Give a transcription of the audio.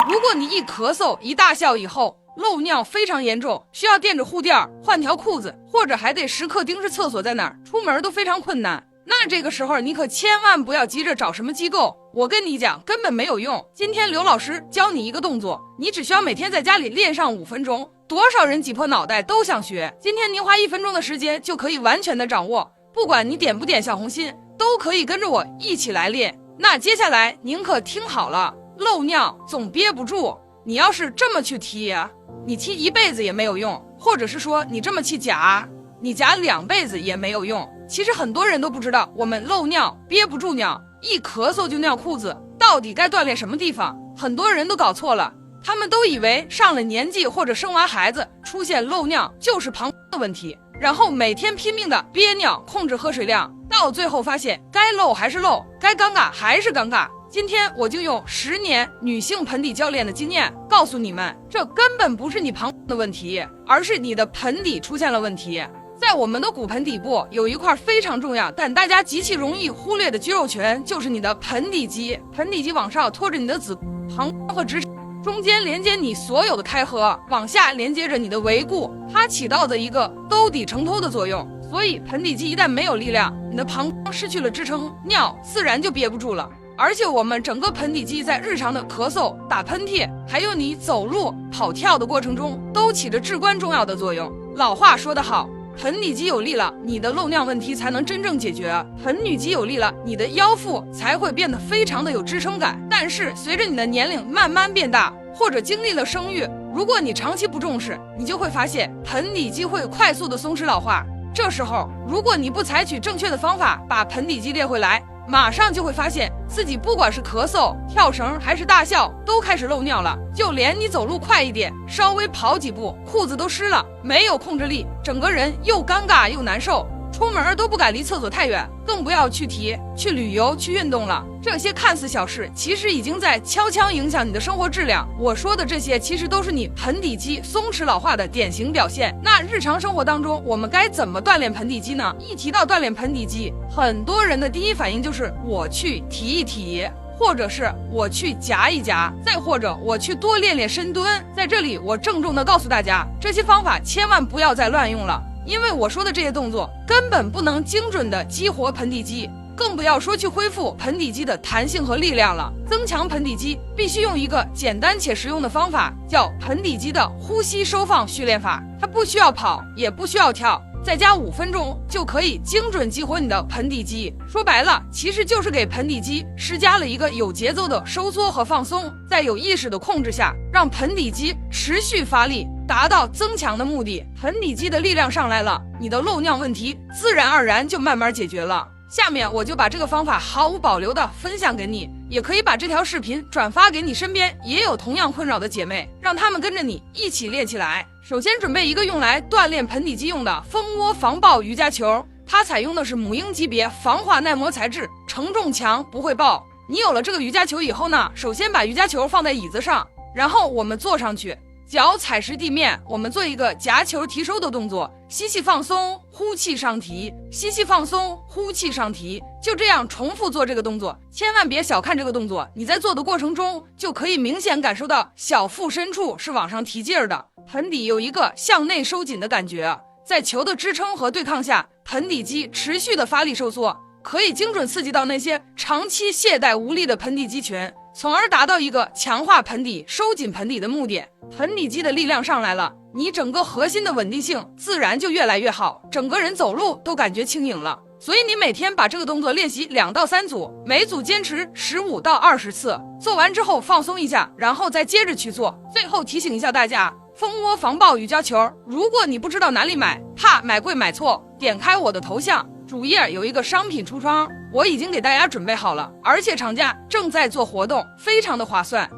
如果你一咳嗽一大笑以后漏尿非常严重，需要垫着护垫换条裤子，或者还得时刻盯着厕所在哪儿，出门都非常困难，那这个时候你可千万不要急着找什么机构，我跟你讲根本没有用。今天刘老师教你一个动作，你只需要每天在家里练上5分钟，多少人挤破脑袋都想学，今天您花1分钟的时间就可以完全的掌握，不管你点不点小红心，都可以跟着我一起来练。那接下来您可听好了，漏尿总憋不住，你要是这么去踢呀，你踢一辈子也没有用，或者是说你这么去夹，你夹2辈子也没有用。其实很多人都不知道，我们漏尿憋不住尿，一咳嗽就尿裤子，到底该锻炼什么地方？很多人都搞错了，他们都以为上了年纪或者生完孩子出现漏尿就是膀的问题，然后每天拼命的憋尿，控制喝水量，到最后发现该漏还是漏，该尴尬还是尴尬。今天我就用10年女性盆底教练的经验告诉你们，这根本不是你膀的问题，而是你的盆底出现了问题。在我们的骨盆底部有一块非常重要但大家极其容易忽略的肌肉群，就是你的盆底肌。盆底肌往上拖着你的子膀和直肠，中间连接你所有的开合，往下连接着你的尾骨，它起到的一个兜底承托的作用。所以盆底肌一旦没有力量，你的膀失去了支撑，尿自然就憋不住了。而且我们整个盆底肌在日常的咳嗽、打喷嚏，还有你走路、跑跳的过程中，都起着至关重要的作用。老话说得好，盆底肌有力了，你的漏尿问题才能真正解决；盆底肌有力了，你的腰腹才会变得非常的有支撑感。但是随着你的年龄慢慢变大，或者经历了生育，如果你长期不重视，你就会发现盆底肌会快速的松弛老化。这时候如果你不采取正确的方法把盆底肌练回来，马上就会发现自己不管是咳嗽、跳绳还是大笑都开始漏尿了，就连你走路快一点，稍微跑几步，裤子都湿了，没有控制力，整个人又尴尬又难受，出门都不敢离厕所太远，更不要去提去旅游去运动了。这些看似小事，其实已经在悄悄影响你的生活质量。我说的这些其实都是你盆底肌松弛老化的典型表现。那日常生活当中我们该怎么锻炼盆底肌呢？一提到锻炼盆底肌，很多人的第一反应就是我去提一提，或者是我去夹一夹，再或者我去多练练深蹲。在这里我郑重的告诉大家，这些方法千万不要再乱用了，因为我说的这些动作根本不能精准的激活盆底肌，更不要说去恢复盆底肌的弹性和力量了。增强盆底肌必须用一个简单且实用的方法，叫盆底肌的呼吸收放训练法。它不需要跑，也不需要跳，再加5分钟就可以精准激活你的盆底肌。说白了，其实就是给盆底肌施加了一个有节奏的收缩和放松，在有意识的控制下，让盆底肌持续发力，达到增强的目的。盆底肌的力量上来了，你的漏尿问题自然而然就慢慢解决了。下面我就把这个方法毫无保留的分享给你，也可以把这条视频转发给你身边也有同样困扰的姐妹，让她们跟着你一起练起来。首先准备一个用来锻炼盆底肌用的蜂窝防爆瑜伽球，它采用的是母婴级别防滑耐磨材质，承重强不会爆。你有了这个瑜伽球以后呢，首先把瑜伽球放在椅子上，然后我们坐上去，脚踩实地面，我们做一个夹球提收的动作，吸气放松，呼气上提，吸气放松，呼气上提，就这样重复做这个动作。千万别小看这个动作，你在做的过程中就可以明显感受到小腹深处是往上提劲儿的，盆底有一个向内收紧的感觉。在球的支撑和对抗下，盆底肌持续的发力收缩，可以精准刺激到那些长期懈怠无力的盆底肌群，从而达到一个强化盆底、收紧盆底的目的。盆底肌的力量上来了，你整个核心的稳定性自然就越来越好，整个人走路都感觉轻盈了。所以你每天把这个动作练习2到3组，每组坚持15到20次，做完之后放松一下，然后再接着去做。最后提醒一下大家，蜂窝防爆瑜伽球，如果你不知道哪里买，怕买贵买错，点开我的头像，主页有一个商品橱窗，我已经给大家准备好了，而且厂家正在做活动，非常的划算。